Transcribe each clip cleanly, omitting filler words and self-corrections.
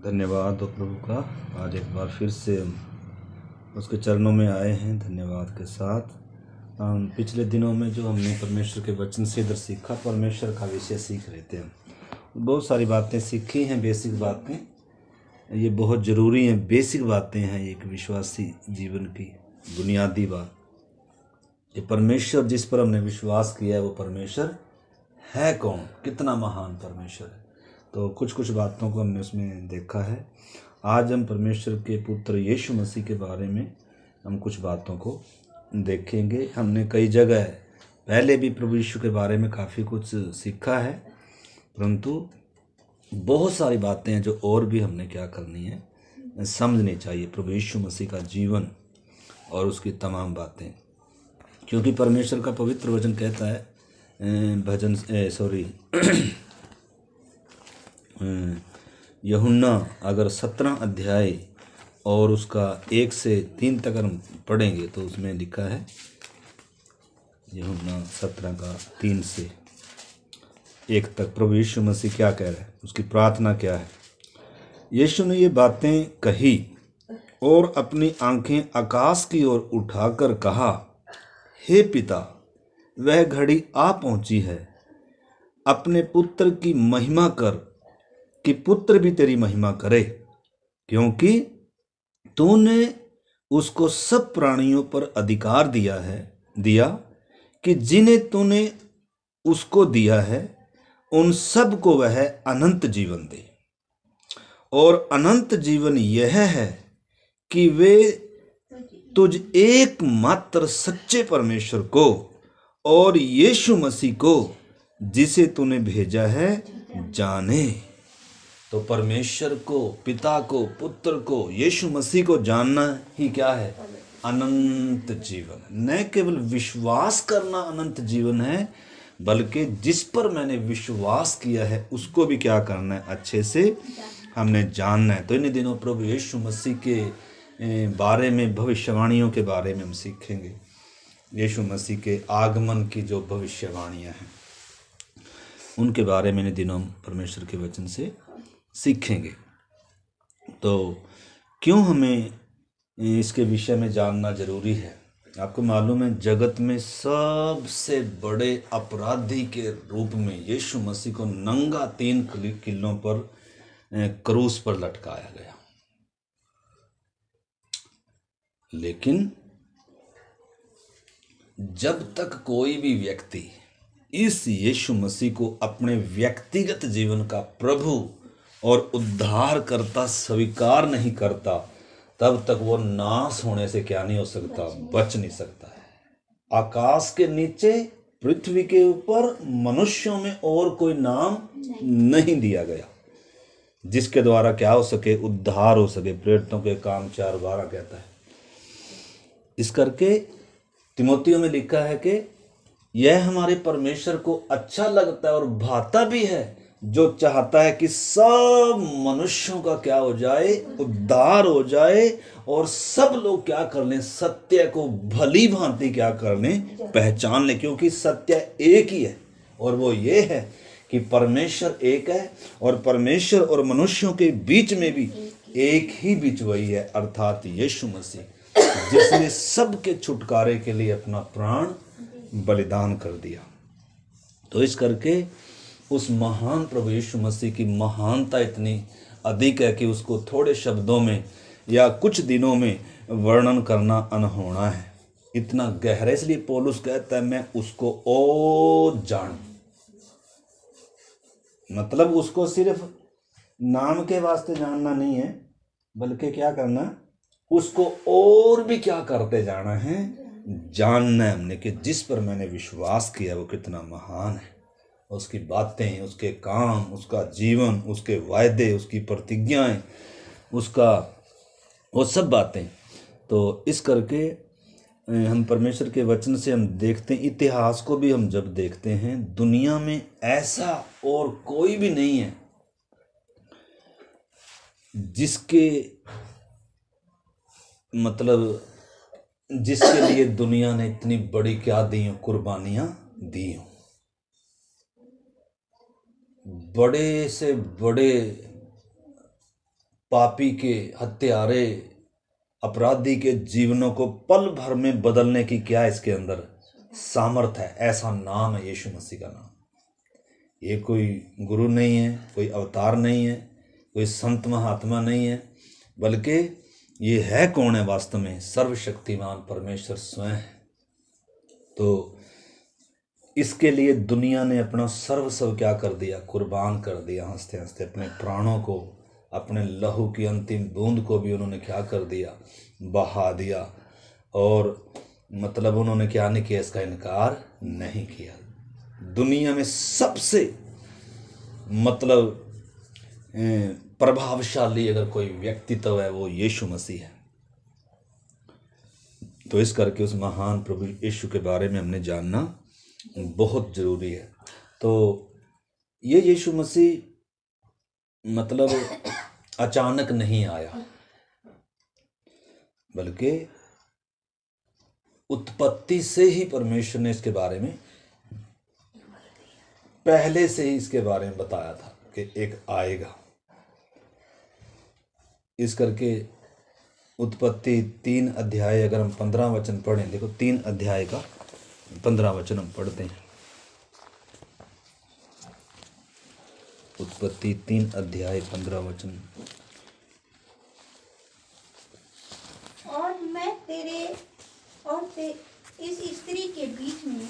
धन्यवाद हो प्रभु का। आज एक बार फिर से हम उसके चरणों में आए हैं धन्यवाद के साथ। हम पिछले दिनों में जो हमने परमेश्वर के वचन से इधर सीखा, परमेश्वर का विषय सीख रहे थे। हम बहुत सारी बातें सीखी हैं, बेसिक बातें, ये बहुत ज़रूरी हैं। बेसिक बातें हैं एक विश्वासी जीवन की बुनियादी बात। ये परमेश्वर जिस पर हमने विश्वास किया है वो परमेश्वर है कौन, कितना महान परमेश्वर है। तो कुछ बातों को हमने उसमें देखा है। आज हम परमेश्वर के पुत्र यीशु मसीह के बारे में हम कुछ बातों को देखेंगे। हमने कई जगह पहले भी प्रभु यीशु के बारे में काफ़ी कुछ सीखा है, परंतु बहुत सारी बातें हैं जो और भी हमने क्या करनी है, समझनी चाहिए प्रभु यीशु मसीह का जीवन और उसकी तमाम बातें। क्योंकि परमेश्वर का पवित्र वचन कहता है यूहन्ना अगर 17 अध्याय और उसका 1 से 3 तक हम पढ़ेंगे तो उसमें लिखा है, यूहन्ना 17 का 3 से 1 तक प्रभु यीशु मसीह क्या कह रहा है, उसकी प्रार्थना क्या है। यीशु ने ये बातें कही और अपनी आंखें आकाश की ओर उठाकर कहा, हे पिता, वह घड़ी आ पहुंची है, अपने पुत्र की महिमा कर कि पुत्र भी तेरी महिमा करे, क्योंकि तूने उसको सब प्राणियों पर अधिकार दिया कि जिन्हें तूने उसको दिया है उन सब को वह अनंत जीवन दे। और अनंत जीवन यह है कि वे तुझ एकमात्र सच्चे परमेश्वर को और यीशु मसीह को जिसे तूने भेजा है जाने। तो परमेश्वर को, पिता को, पुत्र को, यीशु मसीह को जानना ही क्या है, अनंत जीवन। न केवल विश्वास करना अनंत जीवन है, बल्कि जिस पर मैंने विश्वास किया है उसको भी क्या करना है, अच्छे से हमने जानना है। तो इन दिनों प्रभु यीशु मसीह के बारे में, भविष्यवाणियों के बारे में हम सीखेंगे। यीशु मसीह के आगमन की जो भविष्यवाणियां हैं उनके बारे में इन दिनों हम परमेश्वर के वचन से सीखेंगे। तो क्यों हमें इसके विषय में जानना जरूरी है? आपको मालूम है जगत में सबसे बड़े अपराधी के रूप में यीशु मसीह को नंगा 3 किलों पर क्रूस पर लटकाया गया। लेकिन जब तक कोई भी व्यक्ति इस यीशु मसीह को अपने व्यक्तिगत जीवन का प्रभु और उद्धारकर्ता स्वीकार नहीं करता, तब तक वो नाश होने से क्या नहीं हो सकता, बच नहीं सकता है। आकाश के नीचे, पृथ्वी के ऊपर मनुष्यों में और कोई नाम नहीं दिया गया जिसके द्वारा क्या हो सके, उद्धार हो सके। प्रेरितों के काम 4:12 कहता है। इस करके तिमोथियों में लिखा है कि यह हमारे परमेश्वर को अच्छा लगता है और भाता भी है, जो चाहता है कि सब मनुष्यों का क्या हो जाए, उद्धार हो जाए और सब लोग क्या कर लें, सत्य को भली भांति क्या कर लें, पहचान लें। क्योंकि सत्य एक ही है और वो ये है कि परमेश्वर एक है और परमेश्वर और मनुष्यों के बीच में भी एक ही बीच वही है, अर्थात यीशु मसीह, जिसने सबके छुटकारे के लिए अपना प्राण बलिदान कर दिया। तो इस करके उस महान प्रभु यीशु मसीह की महानता इतनी अधिक है कि उसको थोड़े शब्दों में या कुछ दिनों में वर्णन करना अनहोना है, इतना गहरा। इसलिए पौलुस कहता है मैं उसको और जानूं। मतलब उसको सिर्फ नाम के वास्ते जानना नहीं है, बल्कि क्या करना, उसको और भी क्या करते जाना है, जानना है हमने कि जिस पर मैंने विश्वास किया वो कितना महान है। उसकी बातें, उसके काम, उसका जीवन, उसके वायदे, उसकी प्रतिज्ञाएं, उसका वो सब बातें। तो इस करके हम परमेश्वर के वचन से हम देखते हैं, इतिहास को भी हम जब देखते हैं, दुनिया में ऐसा और कोई भी नहीं है जिसके जिसके लिए दुनिया ने इतनी बड़ी क्या दी हो, कुर्बानियां दी हो। बड़े से बड़े पापी के, हत्यारे, अपराधी के जीवनों को पल भर में बदलने की क्या इसके अंदर सामर्थ है। ऐसा नाम है यीशु मसीह का नाम। ये कोई गुरु नहीं है, कोई अवतार नहीं है, कोई संत महात्मा नहीं है, बल्कि ये है कौन है वास्तव में? सर्वशक्तिमान परमेश्वर स्वयं है। तो इसके लिए दुनिया ने अपना सर्वस्व क्या कर दिया? कुर्बान कर दिया। हंसते हंसते अपने प्राणों को, अपने लहू की अंतिम बूंद को भी उन्होंने क्या कर दिया? बहा दिया। और मतलब उन्होंने क्या नहीं किया? इसका इनकार नहीं किया। दुनिया में सबसे मतलब प्रभावशाली अगर कोई व्यक्तित्व है वो यीशु मसीह है। तो इस करके उस महान प्रभु यीशु के बारे में हमने जानना बहुत जरूरी है। तो ये यीशु मसीह मतलब अचानक नहीं आया, बल्कि उत्पत्ति से ही परमेश्वर ने इसके बारे में पहले से ही इसके बारे में बताया था कि एक आएगा। इस करके उत्पत्ति 3 अध्याय अगर हम 15 वचन पढ़ें, देखो 3 अध्याय का 15 वचन हम पढ़ते हैं। उत्पत्ति 3 अध्याय 15 वचन। और मैं तेरे और इस स्त्री के बीच में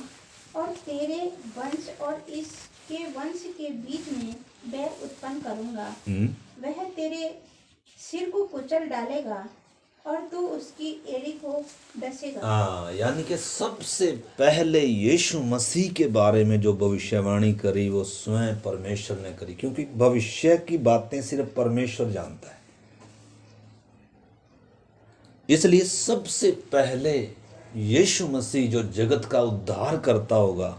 और तेरे वंश और इसके वंश के बीच में बैर उत्पन्न करूंगा। वह तेरे सिर को कुचल डालेगा और तू उसकी एड़ी को डसेगा। यानी कि सबसे पहले यीशु मसीह के बारे में जो भविष्यवाणी करी वो स्वयं परमेश्वर ने करी, क्योंकि भविष्य की बातें सिर्फ परमेश्वर जानता है। इसलिए सबसे पहले यीशु मसीह जो जगत का उद्धार करता होगा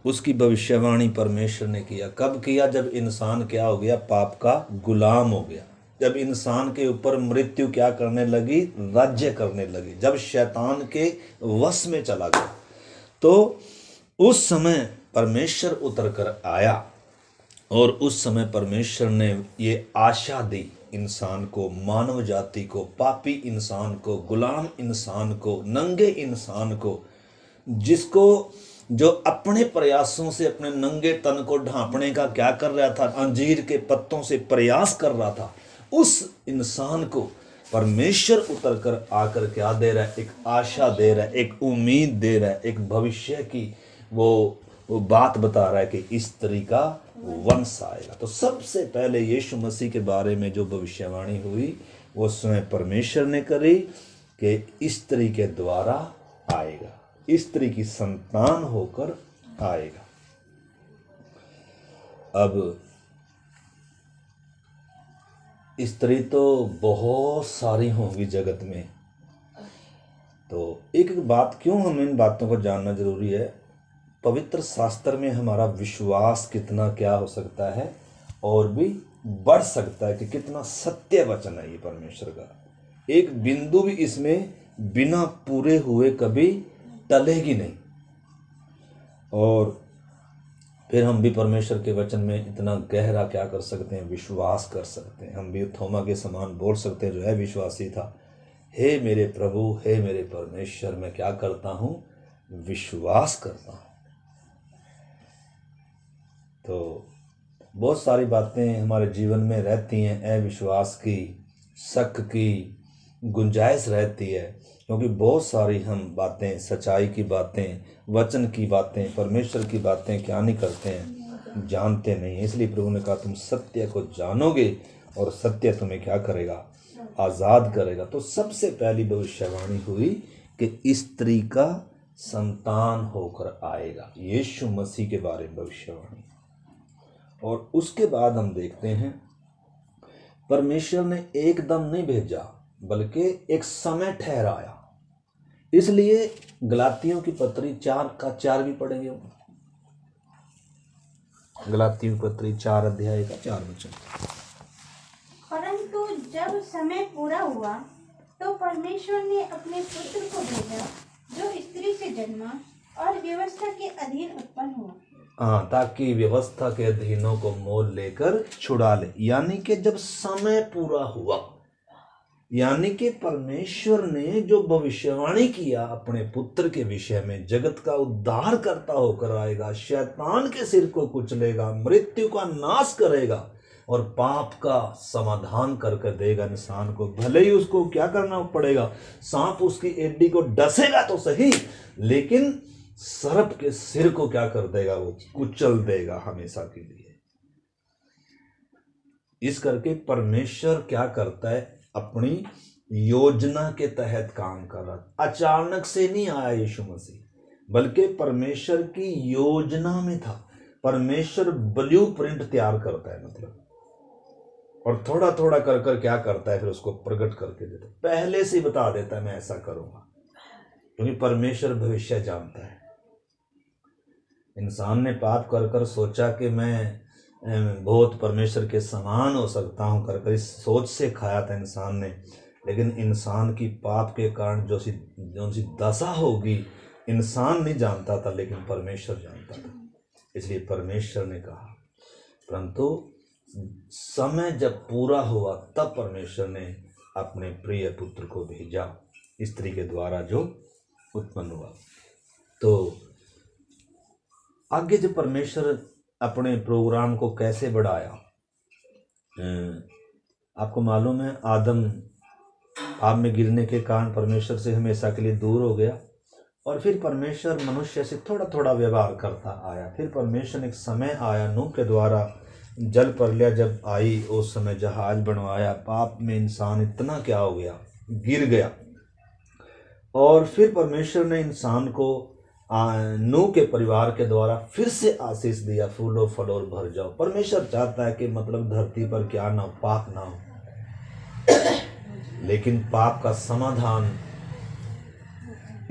उसकी भविष्यवाणी परमेश्वर ने किया। कब किया? जब इंसान क्या हो गया? पाप का गुलाम हो गया। जब इंसान के ऊपर मृत्यु क्या करने लगी? राज्य करने लगी। जब शैतान के वश में चला गया, तो उस समय परमेश्वर उतर कर आया और उस समय परमेश्वर ने ये आशा दी इंसान को, मानव जाति को, पापी इंसान को, गुलाम इंसान को, नंगे इंसान को, जिसको जो अपने प्रयासों से अपने नंगे तन को ढांपने का क्या कर रहा था? अंजीर के पत्तों से प्रयास कर रहा था। उस इंसान को परमेश्वर उतर कर आकर क्या दे रहा है? एक आशा दे रहा है, एक उम्मीद दे रहा है, एक भविष्य की वो बात बता रहा है कि इस तरीका वंश आएगा। तो सबसे पहले यीशु मसीह के बारे में जो भविष्यवाणी हुई वो स्वयं परमेश्वर ने करी कि स्त्री के द्वारा आएगा, स्त्री की संतान होकर आएगा। अब स्त्री तो बहुत सारी होंगी जगत में, तो एक बात, क्यों हम इन बातों को जानना जरूरी है? पवित्र शास्त्र में हमारा विश्वास कितना क्या हो सकता है और भी बढ़ सकता है कि कितना सत्य वचन है ये परमेश्वर का। एक बिंदु भी इसमें बिना पूरे हुए कभी टलेगी नहीं। और फिर हम भी परमेश्वर के वचन में इतना गहरा क्या कर सकते हैं? विश्वास कर सकते हैं। हम भी थोमा के समान बोल सकते हैं जो है विश्वासी था, हे मेरे प्रभु, हे मेरे परमेश्वर, मैं क्या करता हूँ? विश्वास करता हूँ। तो बहुत सारी बातें हमारे जीवन में रहती हैं, अविश्वास की, शक की गुंजाइश रहती है, क्योंकि बहुत सारी हम बातें, सच्चाई की बातें, वचन की बातें, परमेश्वर की बातें क्या नहीं करते हैं? जानते नहीं। इसलिए प्रभु ने कहा तुम सत्य को जानोगे और सत्य तुम्हें क्या करेगा? आज़ाद करेगा। तो सबसे पहली भविष्यवाणी हुई कि स्त्री का संतान होकर आएगा, यीशु मसीह के बारे में भविष्यवाणी। और उसके बाद हम देखते हैं परमेश्वर ने एकदम नहीं भेजा, बल्कि एक समय ठहराया। इसलिए गलातियों की पत्री 4 भी पढ़ेंगे। गलातियों की पत्री 4 अध्याय का 4 वचन। परंतु जब समय पूरा हुआ तो परमेश्वर ने अपने पुत्र को भेजा जो स्त्री से जन्मा और व्यवस्था के अधीन उत्पन्न हुआ। हाँ, ताकि व्यवस्था के अधीनों को मोल लेकर छुड़ा ले। यानी कि जब समय पूरा हुआ, यानी कि परमेश्वर ने जो भविष्यवाणी किया अपने पुत्र के विषय में, जगत का उद्धार करता होकर आएगा, शैतान के सिर को कुचलेगा, मृत्यु का नाश करेगा और पाप का समाधान करके देगा इंसान को। भले ही उसको क्या करना पड़ेगा, सांप उसकी एड़ी को डसेगा तो सही, लेकिन सर्प के सिर को क्या कर देगा, वो कुचल देगा हमेशा के लिए। इस करके परमेश्वर क्या करता है, अपनी योजना के तहत काम कर रहा। अचानक से नहीं आया यीशु मसीह, बल्कि परमेश्वर की योजना में था। परमेश्वर ब्लूप्रिंट तैयार करता है, मतलब, और थोड़ा थोड़ा कर कर क्या करता है, फिर उसको प्रकट करके देता है। पहले से बता देता है मैं ऐसा करूंगा, क्योंकि परमेश्वर भविष्य जानता है। इंसान ने पाप कर कर सोचा कि मैं बहुत परमेश्वर के समान हो सकता हूं, कर कर इस सोच से खाया था इंसान ने। लेकिन इंसान की पाप के कारण जो सी दशा होगी, इंसान नहीं जानता था, लेकिन परमेश्वर जानता था। इसलिए परमेश्वर ने कहा, परंतु समय जब पूरा हुआ तब परमेश्वर ने अपने प्रिय पुत्र को भेजा, स्त्री के द्वारा जो उत्पन्न हुआ। तो आगे जब परमेश्वर अपने प्रोग्राम को कैसे बढ़ाया, आपको मालूम है, आदम पाप में गिरने के कारण परमेश्वर से हमेशा के लिए दूर हो गया, और फिर परमेश्वर मनुष्य से थोड़ा थोड़ा व्यवहार करता आया। फिर परमेश्वर ने एक समय आया, नूह के द्वारा जल प्रलय जब आई, उस समय जहाज बनवाया। पाप में इंसान इतना क्या हो गया, गिर गया, और फिर परमेश्वर ने इंसान को नूह के परिवार के द्वारा फिर से आशीष दिया, फूलो फलो और भर जाओ। परमेश्वर चाहता है कि मतलब धरती पर क्या ना हो, पाप ना हो, लेकिन पाप का समाधान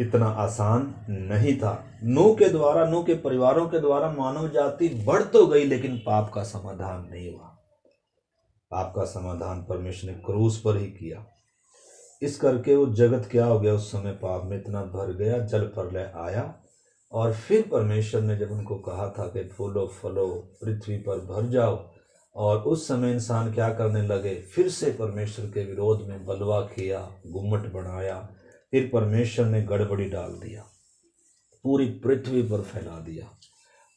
इतना आसान नहीं था। नूह के द्वारा, नूह के परिवारों के द्वारा मानव जाति बढ़ तो गई, लेकिन पाप का समाधान नहीं हुआ। पाप का समाधान परमेश्वर ने क्रूस पर ही किया। इस करके वो जगत क्या हो गया, उस समय पाप में इतना भर गया, जल प्रलय आया। और फिर परमेश्वर ने जब उनको कहा था कि फूलो फलो पृथ्वी पर भर जाओ, और उस समय इंसान क्या करने लगे, फिर से परमेश्वर के विरोध में बलवा किया, गुम्मट बनाया। फिर परमेश्वर ने गड़बड़ी डाल दिया, पूरी पृथ्वी पर फैला दिया।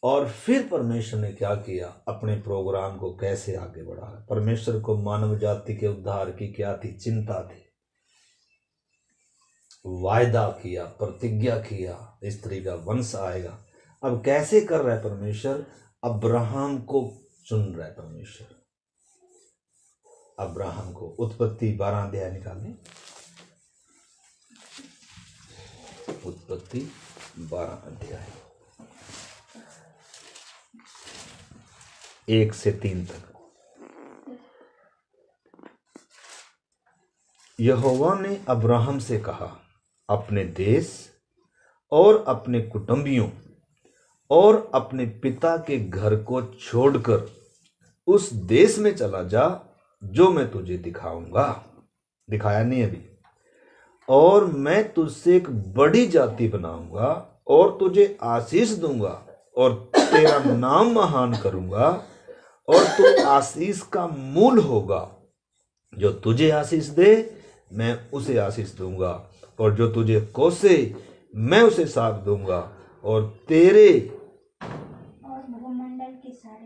और फिर परमेश्वर ने क्या किया, अपने प्रोग्राम को कैसे आगे बढ़ाया। परमेश्वर को मानव जाति के उद्धार की क्या थी, चिंता थी। वायदा किया, प्रतिज्ञा किया, स्त्री का वंश आएगा। अब कैसे कर रहा है परमेश्वर, अब्राहम को चुन रहा है परमेश्वर, अब्राहम को। उत्पत्ति 12 अध्याय निकालें, उत्पत्ति 12 अध्याय 1 से 3 तक। यहोवा ने अब्राहम से कहा, अपने देश और अपने कुटुंबियों और अपने पिता के घर को छोड़कर उस देश में चला जा जो मैं तुझे दिखाऊंगा। दिखाया नहीं अभी। और मैं तुझसे एक बड़ी जाति बनाऊंगा और तुझे आशीष दूंगा और तेरा नाम महान करूंगा, और तू आशीष का मूल होगा। जो तुझे आशीष दे मैं उसे आशीष दूंगा, और जो तुझे कोसे मैं उसे साथ दूंगा। और तेरे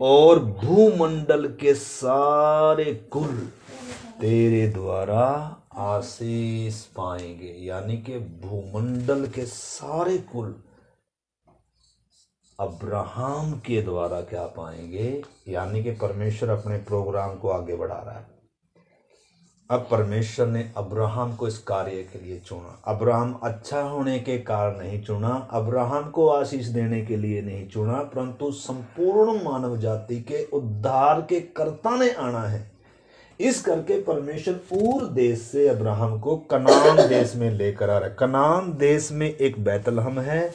और भूमंडल के सारे कुल तेरे द्वारा आशीष पाएंगे। यानी कि भूमंडल के सारे कुल अब्राहम के द्वारा क्या पाएंगे। यानी कि परमेश्वर अपने प्रोग्राम को आगे बढ़ा रहा है। अब परमेश्वर ने अब्राहम को इस कार्य के लिए चुना। अब्राहम अच्छा होने के कारण नहीं चुना, अब्राहम को आशीष देने के लिए नहीं चुना, परंतु संपूर्ण मानव जाति के उद्धार के कर्ता ने आना है। इस करके परमेश्वर पूर्व देश से अब्राहम को कनान देश में लेकर आ रहा है। कनान देश में एक बैतलहम है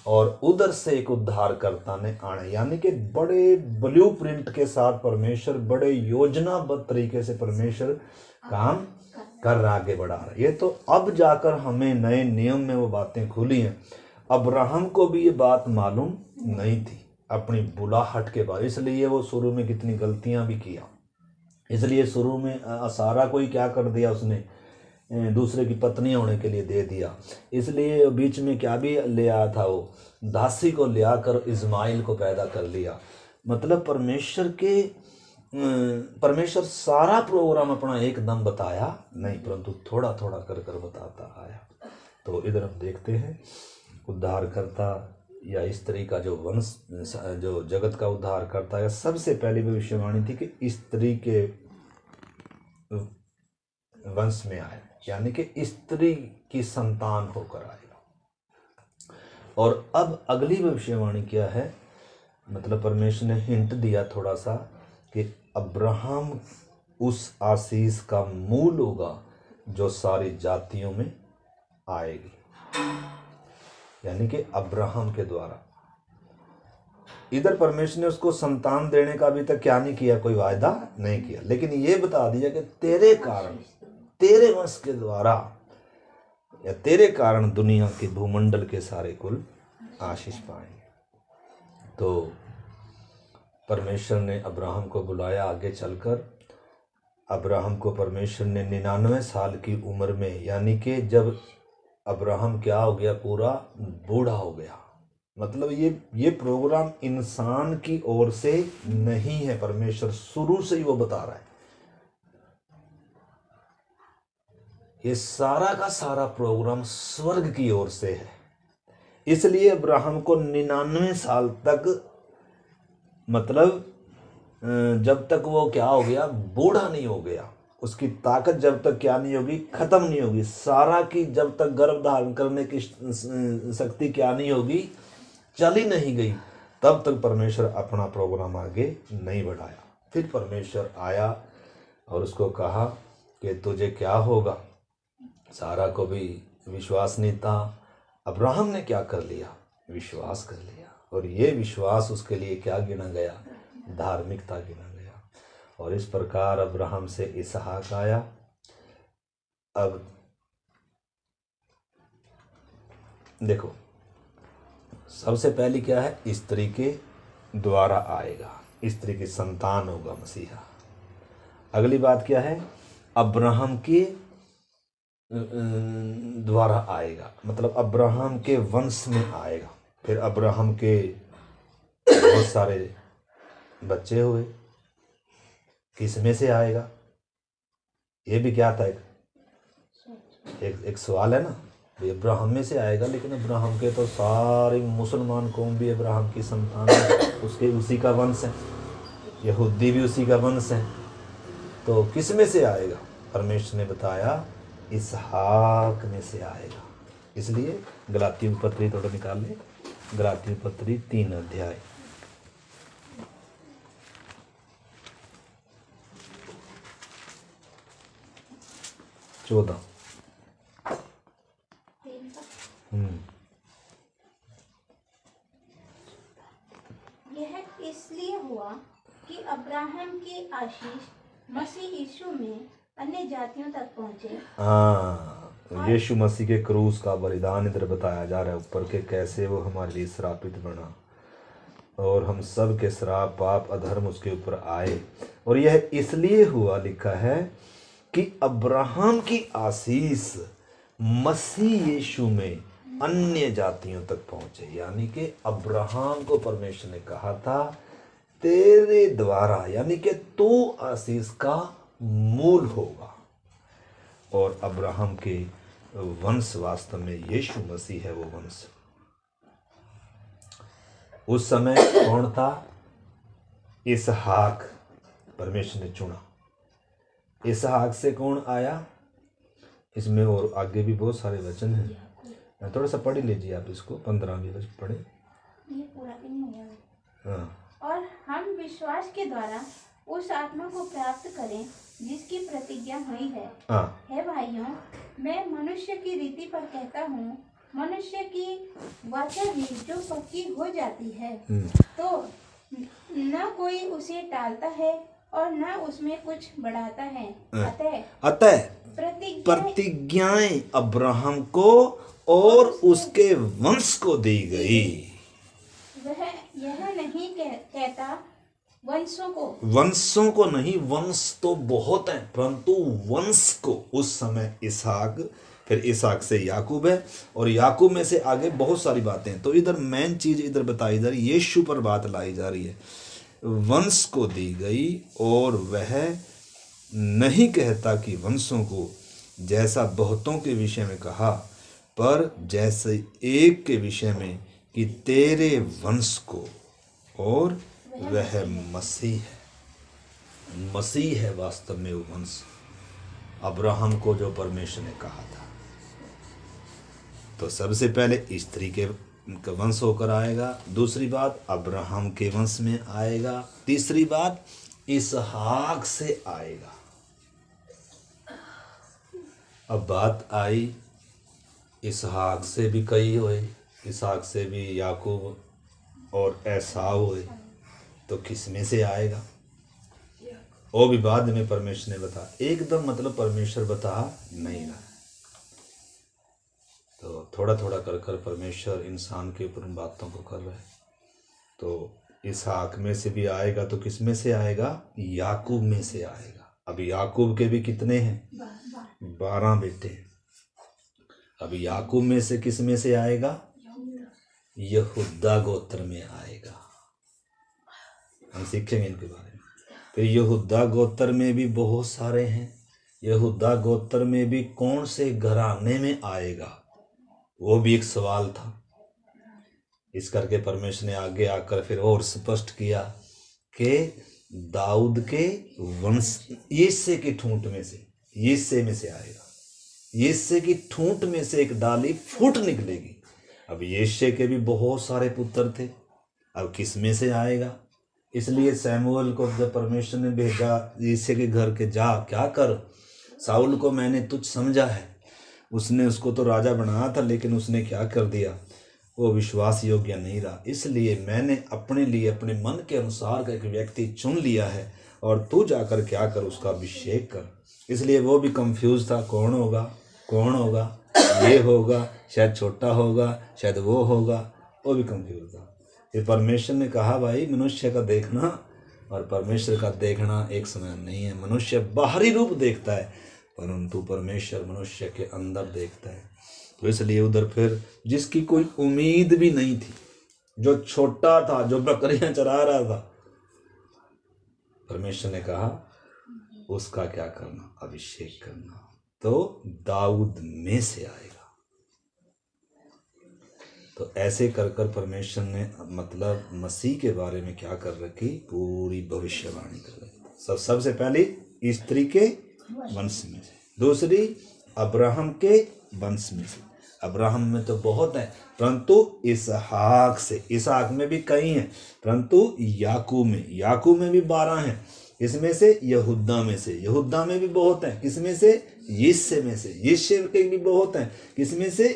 और उधर से एक उद्धारकर्ता ने आना है। यानी कि बड़े ब्लूप्रिंट के साथ परमेश्वर, बड़े योजनाबद्ध तरीके से परमेश्वर काम कर रहा, आगे बढ़ा रहा है। ये तो अब जाकर हमें नए नियम में वो बातें खुली हैं। अब्राहम को भी ये बात मालूम नहीं थी। अपनी बुलाहट के बाद, इसलिए वो शुरू में कितनी गलतियां भी किया। इसलिए शुरू में सारा कोई क्या कर दिया, उसने दूसरे की पत्नी होने के लिए दे दिया। इसलिए बीच में क्या भी ले आया था, वो दासी को ले आकर इस्माइल को पैदा कर लिया। मतलब परमेश्वर सारा प्रोग्राम अपना एकदम बताया नहीं, परंतु थोड़ा थोड़ा कर कर बताता आया। तो इधर हम देखते हैं उद्धारकर्ता या स्त्री का जो वंश, जो जगत का उद्धार करता है, सबसे पहली भविष्यवाणी थी कि स्त्री के वंश में आए, यानी कि स्त्री की संतान होकर आएगा। और अब अगली भविष्यवाणी क्या है, मतलब परमेश्वर ने हिंट दिया थोड़ा सा कि अब्राहम उस आशीष का मूल होगा जो सारी जातियों में आएगी, यानी कि अब्राहम के द्वारा। इधर परमेश्वर ने उसको संतान देने का अभी तक क्या नहीं किया, कोई वायदा नहीं किया, लेकिन ये बता दिया कि तेरे कारण, तेरे वंश के द्वारा या तेरे कारण दुनिया के भूमंडल के सारे कुल आशीष पाएंगे। तो परमेश्वर ने अब्राहम को बुलाया आगे चलकर। अब्राहम को परमेश्वर ने 99 साल की उम्र में, यानी कि जब अब्राहम क्या हो गया, पूरा बूढ़ा हो गया। मतलब ये प्रोग्राम इंसान की ओर से नहीं है, परमेश्वर शुरू से ही वो बता रहा है। ये सारा का सारा प्रोग्राम स्वर्ग की ओर से है। इसलिए अब्राहम को 99 साल तक, मतलब जब तक वो क्या हो गया, बूढ़ा नहीं हो गया, उसकी ताकत जब तक क्या नहीं होगी, खत्म नहीं होगी, सारा की जब तक गर्भ धारण करने की शक्ति क्या नहीं होगी, चली नहीं गई, तब तक परमेश्वर अपना प्रोग्राम आगे नहीं बढ़ाया। फिर परमेश्वर आया और उसको कहा कि तुझे क्या होगा। सारा को भी विश्वास नहीं था, अब्राहम ने क्या कर लिया, विश्वास कर लिया, और ये विश्वास उसके लिए क्या गिना गया, धार्मिकता गिना गया। और इस प्रकार अब्राहम से इसहाक आया। अब देखो, सबसे पहली क्या है, स्त्री के द्वारा आएगा, स्त्री की संतान होगा मसीहा। अगली बात क्या है, अब्राहम के द्वारा आएगा, मतलब अब्राहम के वंश में आएगा। फिर अब्राहम के बहुत सारे बच्चे हुए, किस में से आएगा, ये भी क्या था, एक सवाल है ना। अब्राहम में से आएगा, लेकिन अब्राहम के तो सारे मुसलमान कौम भी अब्राहम की संतान है, उसके उसी का वंश है, यहूदी भी उसी का वंश है। तो किस में से आएगा, परमेश्वर ने बताया इसहाक में से आएगा। इसलिए गलातियों की पत्री थोड़ा निकाल ले, गलातियों की पत्री 3 अध्याय 14। यह इसलिए हुआ कि अब्राहम की आशीष मसीह यीशु में अन्य जातियों तक पहुंचे। हाँ, यीशु मसीह के क्रूस का बलिदान इधर बताया जा रहा है ऊपर के, कैसे वो हमारे लिए श्रापित बना और हम सब के श्राप, पाप, अधर्म उसके ऊपर आए। और यह इसलिए हुआ, लिखा है कि अब्राहम की आशीष मसीह यीशु में अन्य जातियों तक पहुंचे। यानी कि अब्राहम को परमेश्वर ने कहा था तेरे द्वारा, यानी कि तू आशीष का मूल होगा। और अब्राहम के वंश वास्तव में यीशु मसीह है वो वंश। उस समय कौन था, इसहाक परमेश्वर ने चुना। इसहाक से कौन आया, इसमें और आगे भी बहुत सारे वचन हैं, थोड़ा सा पढ़ लीजिए आप इसको, 15वीं वचन पढ़े। ये पूरा नहीं होगा। हाँ। और हम विश्वास के द्वारा उस आत्मा को प्राप्त करें जिसकी प्रतिज्ञा हुई है। हाँ। हे भाइयों, मैं मनुष्य की रीति पर कहता हूँ, मनुष्य की वाचा भी जो पक्की हो जाती है तो न कोई उसे टालता है और न उसमें कुछ बढ़ाता है। अतः प्रतिज्ञाएं अब्राहम को और उसके वंश को दी गई। यह नहीं कहता वंशों को नहीं, वंश तो बहुत हैं, परंतु वंश को। उस समय इसहाक, फिर इसहाक से याकूब है, और याकूब में से आगे बहुत सारी बातें हैं। तो इधर मेन चीज इधर बताई जा रही है, यीशु पर बात लाई जा रही है। वंश को दी गई, और वह नहीं कहता कि वंशों को, जैसा बहुतों के विषय में कहा, पर जैसे एक के विषय में कि तेरे वंश को, और वह मसीह है। मसीह है वास्तव में वो वंश, अब्राहम को जो परमेश्वर ने कहा था। तो सबसे पहले स्त्री के वंश होकर आएगा, दूसरी बात अब्राहम के वंश में आएगा, तीसरी बात इसहाक से आएगा। अब बात आई, इसहाक से भी कई हुए, इसहाक से भी याकूब और एसाव हुए, तो किस में से आएगा? वो भी बाद में परमेश्वर ने बता, एकदम मतलब परमेश्वर बता नहीं रहा। तो थोड़ा थोड़ा कर कर परमेश्वर इंसान के ऊपर उन बातों को कर रहा है। तो इसहाक में से भी आएगा, तो किस में से आएगा? याकूब में से आएगा। अब याकूब के भी कितने हैं? 12 बेटे। अब याकूब में से किस में से आएगा? यहूदा गोत्र में आएगा। हम सीखेंगे इनके बारे में। फिर यहूदा गोत्र में भी बहुत सारे हैं। यहूदा गोत्र में भी कौन से घराने में आएगा, वो भी एक सवाल था। इस करके परमेश्वर ने आगे आकर फिर और स्पष्ट किया कि दाऊद के वंश, यिशै की ठूंठ में से, यिशै में से आएगा। यिशै की ठूंठ में से एक डाली फूट निकलेगी। अब यिशै के भी बहुत सारे पुत्र थे, अब किस में से आएगा? इसलिए सैमुअल को जब परमेश्वर ने भेजा यिशै के घर के, जा क्या कर, साउल को मैंने तुझ समझा है। उसने उसको तो राजा बनाया था, लेकिन उसने क्या कर दिया, वो विश्वास योग्य नहीं रहा। इसलिए मैंने अपने लिए अपने मन के अनुसार का एक व्यक्ति चुन लिया है, और तू जाकर क्या कर, उसका अभिषेक कर। इसलिए वो भी कंफ्यूज था, कौन होगा, कौन होगा, ये होगा, शायद छोटा होगा, शायद वो होगा, वो भी कंफ्यूज था। फिर परमेश्वर ने कहा, भाई मनुष्य का देखना और परमेश्वर का देखना एक समान नहीं है। मनुष्य बाहरी रूप देखता है, परंतु परमेश्वर मनुष्य के अंदर देखता है। तो इसलिए उधर फिर जिसकी कोई उम्मीद भी नहीं थी, जो छोटा था, जो बकरियां चरा रहा था, परमेश्वर ने कहा उसका क्या करना, अभिषेक करना। तो दाऊद में से आएगा। तो ऐसे कर कर परमेश्वर ने मतलब मसीह के बारे में क्या कर रखी, पूरी भविष्यवाणी कर रखी। सबसे पहले स्त्री के वंश में से, दूसरी अब्राहम के वंश में से। अब्राहम में तो बहुत है, परंतु इसहाक से, इसहाक में भी कई हैं, परंतु याकूब में भी 12 हैं। इसमें से यहूदा में से, यहूदा में भी बहुत हैं, किसमें से, यिशै में से, यिशै के भी बहुत हैं, किसमें से,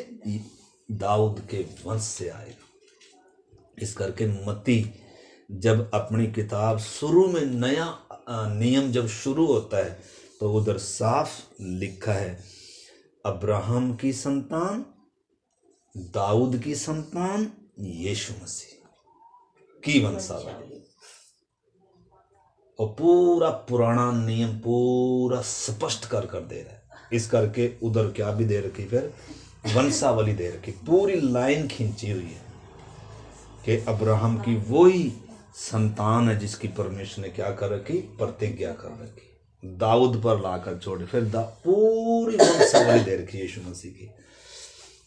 दाऊद के वंश से आएगा। इस करके मत्ती जब अपनी किताब शुरू में नया नियम जब शुरू होता है, तो उधर साफ लिखा है, अब्राहम की संतान, दाऊद की संतान, यीशु मसीह की वंशावली। और पूरा पुराना नियम पूरा स्पष्ट कर दे रहा है। इस करके उधर क्या भी दे रखी, फिर वंशावली दे रखी, पूरी लाइन खींची हुई है कि अब्राहम की वही संतान है जिसकी परमेश्वर ने क्या कर रखी, प्रतिज्ञा कर रखी, दाऊद पर लाकर छोड़े। फिर पूरी वंशावली दे रखी यीशु मसीह की।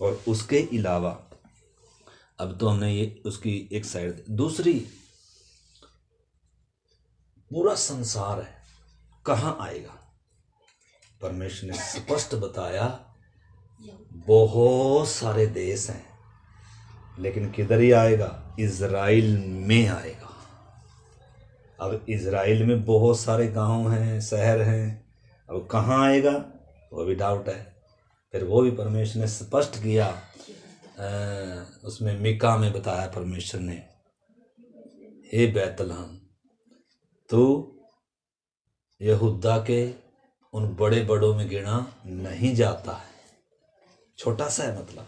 और उसके अलावा अब तो हमने ये उसकी एक साइड, दूसरी पूरा संसार है, कहाँ आएगा, परमेश्वर ने स्पष्ट बताया, बहुत सारे देश हैं, लेकिन किधर ही आएगा, इज़राइल में आएगा। अब इज़राइल में बहुत सारे गांव हैं, शहर हैं, अब कहाँ आएगा वो भी डाउट है। फिर वो भी परमेश्वर ने स्पष्ट किया, उसमें मीका में बताया परमेश्वर ने, हे बैतलहम, तो यहूदा के उन बड़े बड़ों में गिना नहीं जाता है, छोटा सा है मतलब,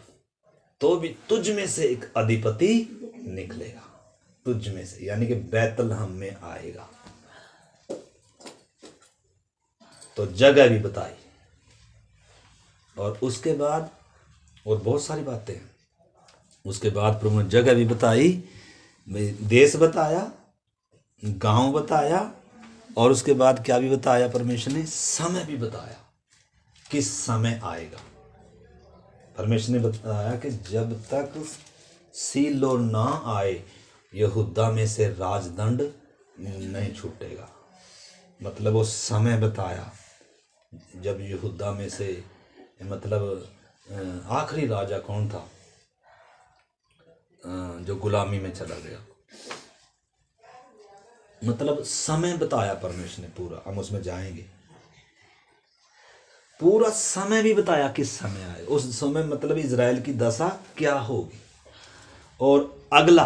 तो भी तुझ में से एक अधिपति निकलेगा। तुझ में से, यानी कि बैतलहम में आएगा। तो जगह भी बताई, और उसके बाद और बहुत सारी बातें हैं। उसके बाद प्रभु ने जगह भी बताई, देश बताया, गांव बताया, और उसके बाद क्या भी बताया परमेश्वर ने, समय भी बताया, किस समय आएगा। परमेश्वर ने बताया कि जब तक सीलो ना आए यहूदा में से राजदंड नहीं छूटेगा। मतलब वो समय बताया जब यहूदा में से, मतलब आखिरी राजा कौन था जो गुलामी में चला गया, मतलब समय बताया परमेश्वर ने पूरा। हम उसमें जाएंगे। पूरा समय भी बताया किस समय आए, उस समय मतलब इजराइल की दशा क्या होगी। और अगला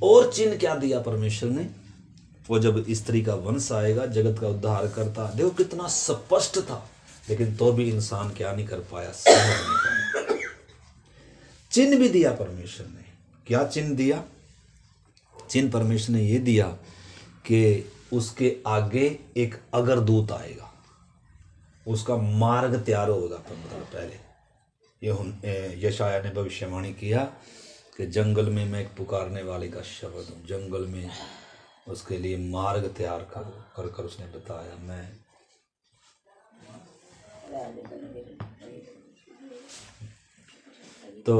और चिन्ह क्या दिया परमेश्वर ने, वो जब स्त्री का वंश आएगा जगत का उद्धार करता। देखो कितना स्पष्ट था, लेकिन तो भी इंसान क्या नहीं कर पाया, समझ नहीं पाया। चिन्ह भी दिया परमेश्वर ने। क्या चिन्ह दिया? चिन्ह परमेश्वर ने ये दिया कि उसके आगे एक अग्रदूत आएगा, उसका मार्ग तैयार होगा। मतलब पहले यशाया ने भविष्यवाणी किया कि जंगल में मैं एक पुकारने वाले का शब्द हूँ, जंगल में उसके लिए मार्ग तैयार कर उसने बताया। मैं तो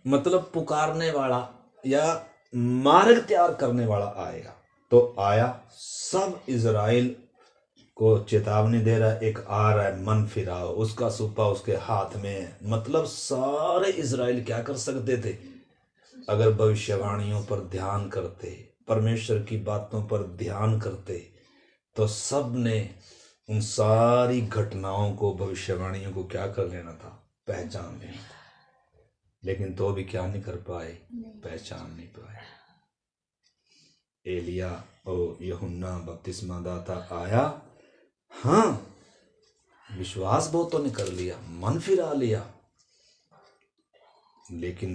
मतलब पुकारने वाला या मार्ग तैयार करने वाला आएगा। तो आया, सब इजराइल को चेतावनी दे रहा है, एक आ रहा है, मन फिराओ। उसका सूपा उसके हाथ में। मतलब सारे इजराइल क्या कर सकते थे, अगर भविष्यवाणियों पर ध्यान करते, परमेश्वर की बातों पर ध्यान करते, तो सब ने उन सारी घटनाओं को, भविष्यवाणियों को क्या कर लेना था, पहचान लेना था। लेकिन तो भी क्या नहीं कर पाए, पहचान नहीं पाए। एलिया और यूहन्ना बपतिस्मा दाता आया, हाँ विश्वास बहुतों ने कर लिया, मन फिरा लिया, लेकिन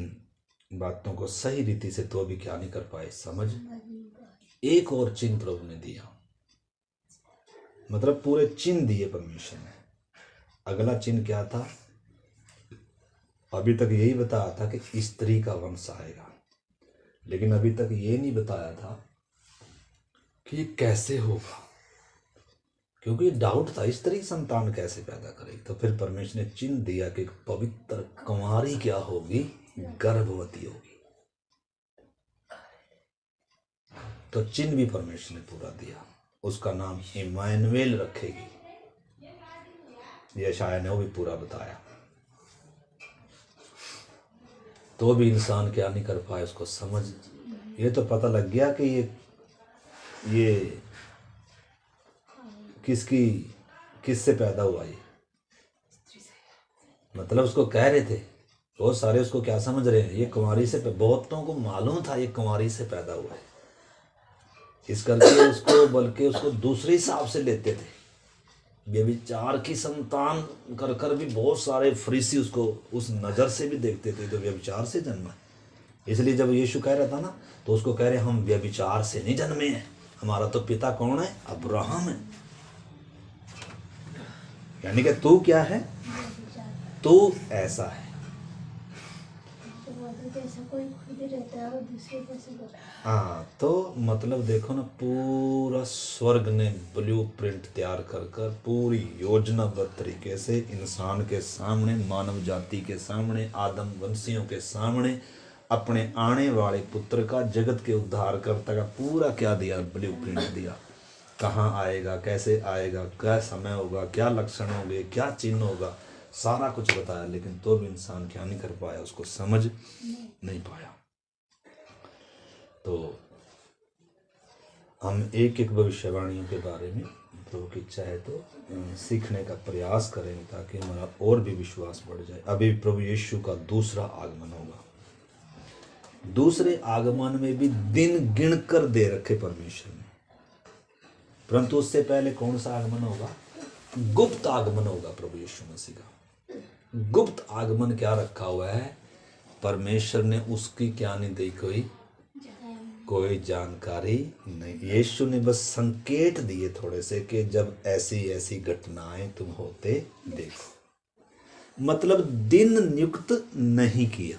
बातों को सही रीति से तो भी क्या नहीं कर पाए, समझ। एक और चिन्ह प्रभु ने दिया, मतलब पूरे चिन्ह दिए परमेश्वर ने। अगला चिन्ह क्या था? अभी तक यही बताया था कि स्त्री का वंश आएगा, लेकिन अभी तक ये नहीं बताया था कि ये कैसे होगा, क्योंकि डाउट था स्त्री संतान कैसे पैदा करेगी। तो फिर परमेश्वर ने चिन्ह दिया कि एक पवित्र कुंवारी क्या होगी, गर्भवती होगी। तो चिन्ह भी परमेश्वर ने पूरा दिया, उसका नाम इम्मानुएल रखेगी। यशाया ने वो भी पूरा बताया। तो भी इंसान क्या नहीं कर पाए उसको समझ। ये तो पता लग गया कि ये किससे पैदा हुआ, ये मतलब उसको कह रहे थे बहुत सारे, उसको क्या समझ रहे हैं, ये कुंवारी से। बहुतों को मालूम था ये कुंवारी से पैदा हुआ है, इस करके उसको, बल्कि उसको दूसरे हिसाब से लेते थे। व्यभिचार की संतान कर कर भी बहुत सारे फरीसी उसको उस नज़र से भी देखते थे, तो व्यभिचार से जन्मा है। इसलिए जब यीशु कह रहा था ना, तो उसको कह रहे हम व्यभिचार से नहीं जन्मे हैं, हमारा तो पिता कौन है, अब्राहम है। यानी कि तू क्या है, तू ऐसा है। हाँ, तो मतलब देखो ना, पूरा स्वर्ग ने ब्लूप्रिंट तैयार कर कर पूरी योजनाबद्ध तरीके से इंसान के सामने, मानव जाति के सामने, आदम वंशियों के सामने अपने आने वाले पुत्र का, जगत के उद्धारकर्ता का पूरा क्या दिया, ब्लूप्रिंट दिया। कहाँ आएगा, कैसे आएगा, क्या समय होगा, क्या लक्षण होंगे, क्या चिन्ह होगा, सारा कुछ बताया। लेकिन तो भी इंसान क्या नहीं कर पाया, उसको समझ नहीं पाया। तो हम एक एक भविष्यवाणियों के बारे में प्रभु की इच्छा है तो सीखने का प्रयास करेंगे, ताकि हमारा और भी विश्वास बढ़ जाए। अभी प्रभु यीशु का दूसरा आगमन होगा। दूसरे आगमन में भी दिन गिन कर दे रखे परमेश्वर ने, परंतु उससे पहले कौन सा आगमन होगा, गुप्त आगमन होगा प्रभु यीशु मसीह का। गुप्त आगमन क्या रखा हुआ है, परमेश्वर ने उसकी क्या नहीं दी, कोई कोई जानकारी नहीं। यीशु ने बस संकेत दिए थोड़े से कि जब ऐसी ऐसी घटनाएं तुम होते देखो, मतलब दिन नियुक्त नहीं किया।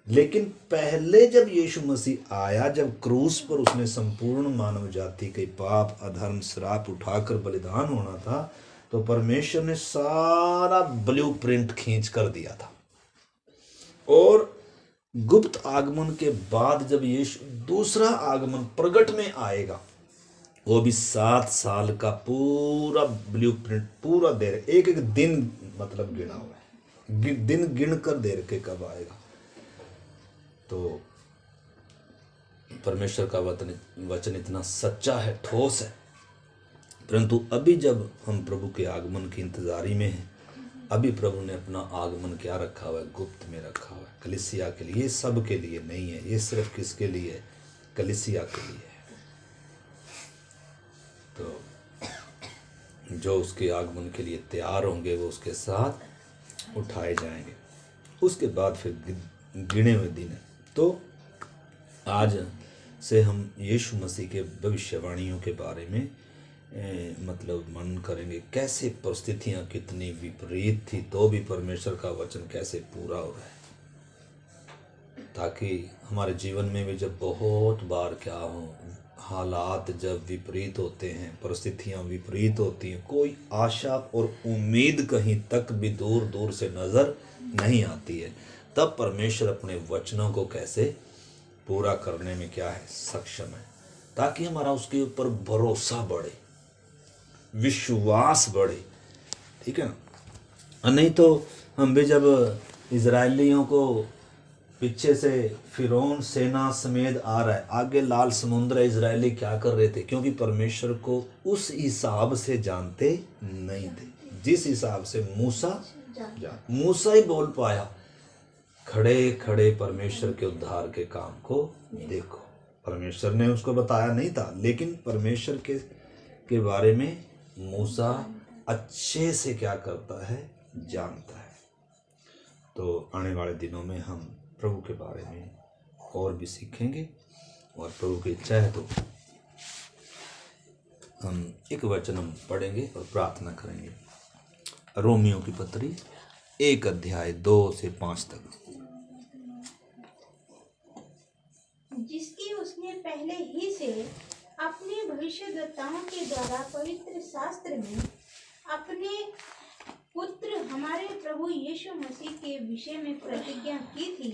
लेकिन पहले जब यीशु मसीह आया, जब क्रूस पर उसने संपूर्ण मानव जाति के पाप, अधर्म, श्राप उठाकर बलिदान होना था, तो परमेश्वर ने सारा ब्लूप्रिंट खींच कर दिया था। और गुप्त आगमन के बाद जब यीशु दूसरा आगमन प्रगट में आएगा, वो भी 7 साल का पूरा ब्लूप्रिंट पूरा दे रहे, एक एक दिन मतलब गिना हुआ है, दिन गिन कर दे रखे कब आएगा। तो परमेश्वर का वचन इतना सच्चा है, ठोस है। परंतु अभी जब हम प्रभु के आगमन की इंतजारी में हैं, अभी प्रभु ने अपना आगमन क्या रखा हुआ है, गुप्त में रखा हुआ है, कलीसिया के लिए। सब के लिए नहीं है ये, सिर्फ किसके लिए है, कलीसिया के लिए है। तो जो उसके आगमन के लिए तैयार होंगे वो उसके साथ उठाए जाएंगे। उसके बाद फिर गिने हुए दिन है। तो आज से हम यीशु मसीह के भविष्यवाणियों के बारे में मतलब मनन करेंगे। कैसे परिस्थितियां कितनी विपरीत थी, तो भी परमेश्वर का वचन कैसे पूरा हो रहा है, ताकि हमारे जीवन में भी जब बहुत बार क्या हो, हालात जब विपरीत होते हैं, परिस्थितियां विपरीत होती हैं, कोई आशा और उम्मीद कहीं तक भी दूर दूर से नज़र नहीं आती है, तब परमेश्वर अपने वचनों को कैसे पूरा करने में क्या है, सक्षम है, ताकि हमारा उसके ऊपर भरोसा बढ़े, विश्वास बढ़े। ठीक है ना। नहीं तो हम भी जब इजराइलियों को पीछे से फिरौन सेना समेत आ रहा है, आगे लाल समुद्र है, इजरायली क्या कर रहे थे, क्योंकि परमेश्वर को उस हिसाब से जानते नहीं थे जिस हिसाब से मूसा ही बोल पाया, खड़े खड़े परमेश्वर के उद्धार के काम को देखो। परमेश्वर ने उसको बताया नहीं था, लेकिन परमेश्वर के बारे में मूसा अच्छे से क्या करता है, जानता है। तो आने वाले दिनों में हम प्रभु के बारे में और भी सीखेंगे, और प्रभु की इच्छा है तो हम एक वचन हम पढ़ेंगे और प्रार्थना करेंगे। रोमियो की पत्री 1 अध्याय 2 से 5 तक। जिसकी उसने पहले ही से अपने भविष्यद्वक्ताओं के द्वारा पवित्र शास्त्र में अपने पुत्र हमारे प्रभु यीशु मसीह के विषय में प्रतिज्ञा की थी,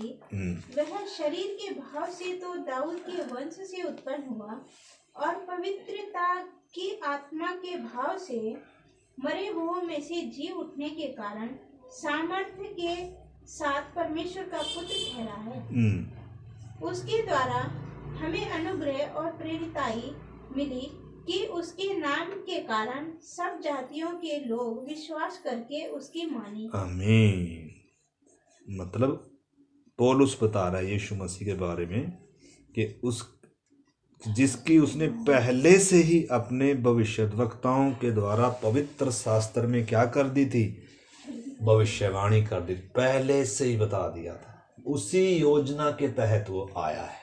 वह शरीर के भाव से तो दाऊद के वंश से उत्पन्न हुआ, और पवित्रता की आत्मा के भाव से मरे हुओं में से जी उठने के कारण सामर्थ्य के साथ परमेश्वर का पुत्र ठहरा है। उसके द्वारा हमें अनुग्रह और प्रेरिताई मिली कि उसके नाम के कारण सब जातियों के लोग विश्वास करके उसकी माने। आमीन। मतलब पौलुस बता रहा है यीशु मसीह के बारे में कि उस जिसकी उसने पहले से ही अपने भविष्यद्वक्ताओं के द्वारा पवित्र शास्त्र में क्या कर दी थी, भविष्यवाणी कर दी, पहले से ही बता दिया था। उसी योजना के तहत वो आया है।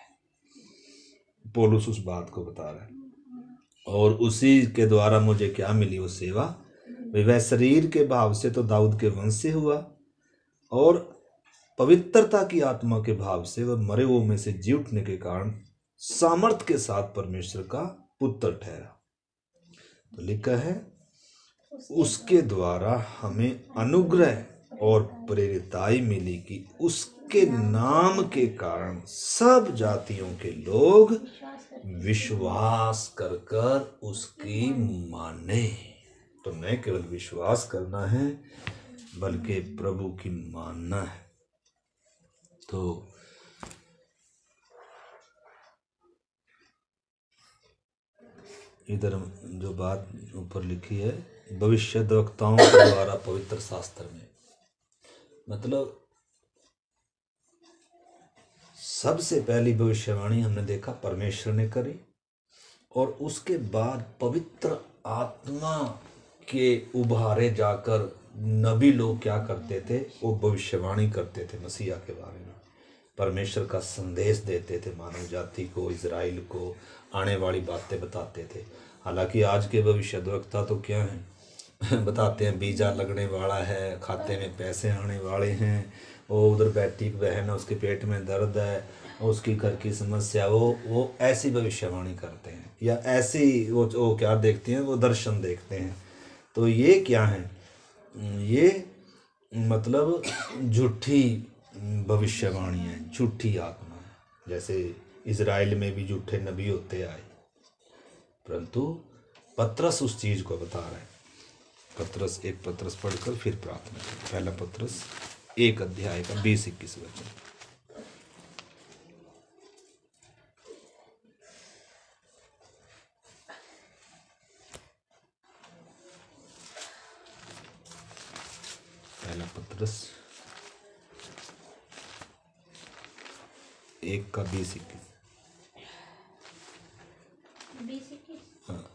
पौलुस उस बात को बता रहा है, और उसी के द्वारा मुझे क्या मिली, वो सेवा। वह शरीर के भाव से तो दाऊद के वंश से हुआ, और पवित्रता की आत्मा के भाव से वह मरे हुओं में से जी उठने के कारण सामर्थ के साथ परमेश्वर का पुत्र ठहरा। तो लिखा है, उसके द्वारा हमें अनुग्रह और प्रेरिताई मिली कि उसके नाम के कारण सब जातियों के लोग विश्वास कर कर उसकी माने। तो न केवल विश्वास करना है बल्कि प्रभु की मानना है। तो इधर जो बात ऊपर लिखी है, भविष्यद्वक्ताओं के द्वारा पवित्र शास्त्र में, मतलब सबसे पहली भविष्यवाणी हमने देखा परमेश्वर ने करी, और उसके बाद पवित्र आत्मा के उभारे जाकर नबी लोग क्या करते थे, वो भविष्यवाणी करते थे मसीहा के बारे में। परमेश्वर का संदेश देते थे मानव जाति को, इजराइल को आने वाली बातें बताते थे। हालांकि आज के भविष्यद्वक्ता तो क्या हैं बताते हैं बीजा लगने वाला है, खाते में पैसे आने वाले हैं, वो उधर बैठी बहन है उसके पेट में दर्द है, उसकी घर की समस्या, वो ऐसी भविष्यवाणी करते हैं या ऐसी वो क्या देखते हैं, वो दर्शन देखते हैं। तो ये क्या है, ये मतलब झूठी भविष्यवाणी है, झूठी आत्मा है। जैसे इजराइल में भी झूठे नबी होते आए, परंतु पतरस उस चीज को बता रहे हैं। एक पतरस पढ़कर फिर प्रार्थना करें। पहला पतरस 1 अध्याय का 20-21 वचन। पहला पतरस 1 का 20-21। हाँ।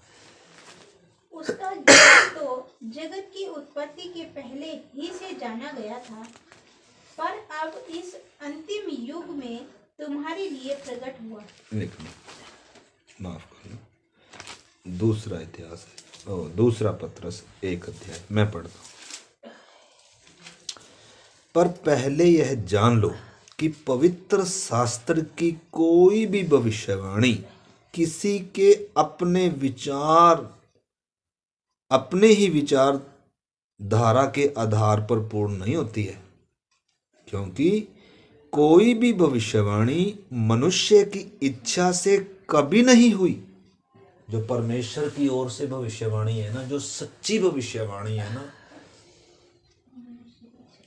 उसका ज्ञान तो जगत की उत्पत्ति के पहले ही से जाना गया था, पर अब इस अंतिम युग में तुम्हारे लिए प्रकट हुआ। माफ करना, दूसरा इतिहास है, दूसरा पतरस 1 अध्याय मैं पढ़ता हूँ। पर पहले यह जान लो कि पवित्र शास्त्र की कोई भी भविष्यवाणी किसी के अपने ही विचार धारा के आधार पर पूर्ण नहीं होती है, क्योंकि कोई भी भविष्यवाणी मनुष्य की इच्छा से कभी नहीं हुई। जो परमेश्वर की ओर से भविष्यवाणी है ना, जो सच्ची भविष्यवाणी है ना,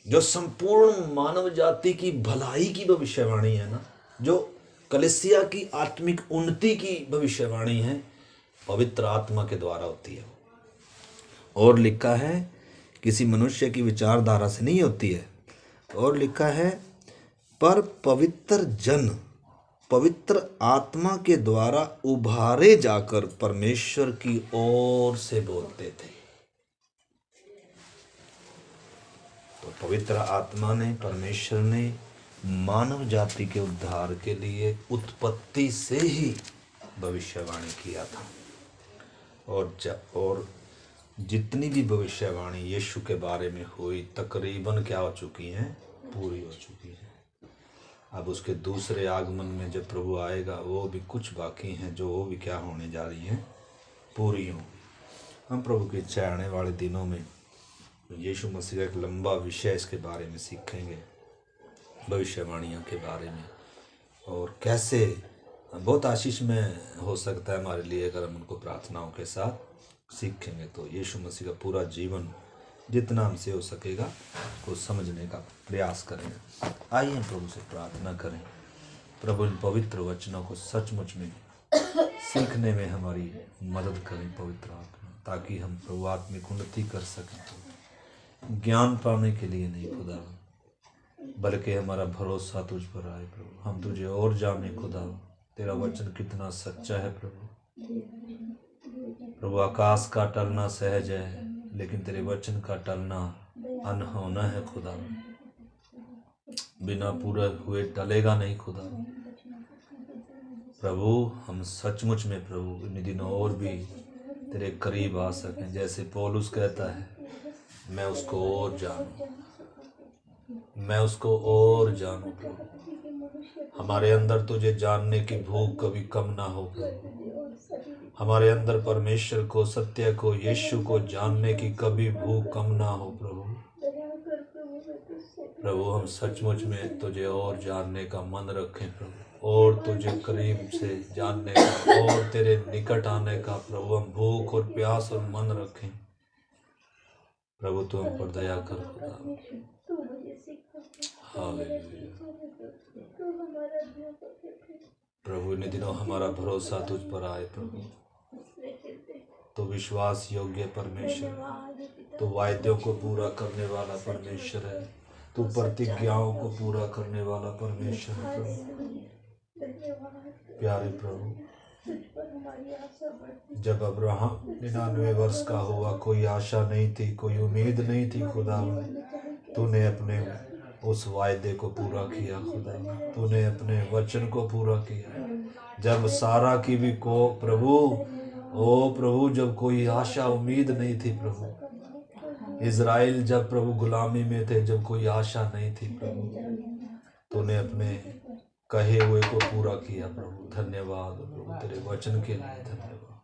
जो संपूर्ण मानव जाति की भलाई की भविष्यवाणी है ना, जो कलीसिया की आत्मिक उन्नति की भविष्यवाणी है, पवित्र आत्मा के द्वारा होती है। और लिखा है किसी मनुष्य की विचारधारा से नहीं होती है। और लिखा है पर पवित्र जन पवित्र आत्मा के द्वारा उभारे जाकर परमेश्वर की ओर से बोलते थे। तो पवित्र आत्मा ने, परमेश्वर ने मानव जाति के उद्धार के लिए उत्पत्ति से ही भविष्यवाणी किया था। और जितनी भी भविष्यवाणी यीशु के बारे में हुई तकरीबन क्या हो चुकी हैं, पूरी हो चुकी है। अब उसके दूसरे आगमन में जब प्रभु आएगा, वो भी कुछ बाकी हैं जो वो भी क्या होने जा रही हैं, पूरी हों। हम प्रभु की इच्छा आने वाले दिनों में यीशु मसीह का एक लंबा विषय इसके बारे में सीखेंगे, भविष्यवाणियों के बारे में, और कैसे बहुत आशीष में हो सकता है हमारे लिए अगर हम उनको प्रार्थनाओं के साथ सीखेंगे। तो यीशु मसीह का पूरा जीवन जितना हमसे हो सकेगा को समझने का प्रयास करें। आइए हम प्रभु से प्रार्थना करें, प्रभु इन पवित्र वचनों को सचमुच में सीखने में हमारी मदद करें पवित्र आत्मा, ताकि हम प्रभु आत्मिक उन्नति कर सकें। ज्ञान पाने के लिए नहीं खुदा, बल्कि हमारा भरोसा तुझ पर आए प्रभु, हम तुझे और जाने खुदा। तेरा वचन कितना सच्चा है प्रभु आकाश का टलना सहज है, लेकिन तेरे वचन का टलना अनहोना है खुदा। बिना पूरे हुए टलेगा नहीं खुदा। प्रभु हम सचमुच में प्रभु इन दिनों और भी तेरे करीब आ सकें, जैसे पौलुस कहता है, मैं उसको और जानूं, मैं उसको और जानूं प्रभु। हमारे अंदर तुझे जानने की भूख कभी कम ना हो प्रभु। हमारे अंदर परमेश्वर को, सत्य को, यीशु को जानने की कभी भूख कम ना हो प्रभु। प्रभु हम सचमुच में तुझे और जानने का मन रखें प्रभु, और तुझे करीब से जानने का और तेरे निकट आने का प्रभु हम भूख और प्यास और मन रखें प्रभु। तू हम पर दया कर खुदा। हालेलुया प्रभु, इन दिनों हमारा भरोसा तुझ पर आए प्रभु। तो विश्वास योग्य परमेश्वर, तो वायदों को पूरा करने वाला परमेश्वर है, तो प्रतिज्ञाओं को पूरा करने वाला परमेश्वर है प्रभु। प्यारे प्रभु, जब अब्राहम 99 वर्ष का हुआ, कोई आशा नहीं थी, कोई उम्मीद नहीं थी खुदा, तूने अपने उस वायदे को पूरा किया खुदा। तूने अपने वचन को पूरा किया। जब सारा की भी को प्रभु, ओ प्रभु, जब कोई आशा उम्मीद नहीं थी प्रभु, इज़राइल जब प्रभु गुलामी में थे, जब कोई आशा नहीं थी प्रभु, तूने अपने कहे हुए को पूरा किया प्रभु। धन्यवाद प्रभु, तेरे वचन के लिए धन्यवाद।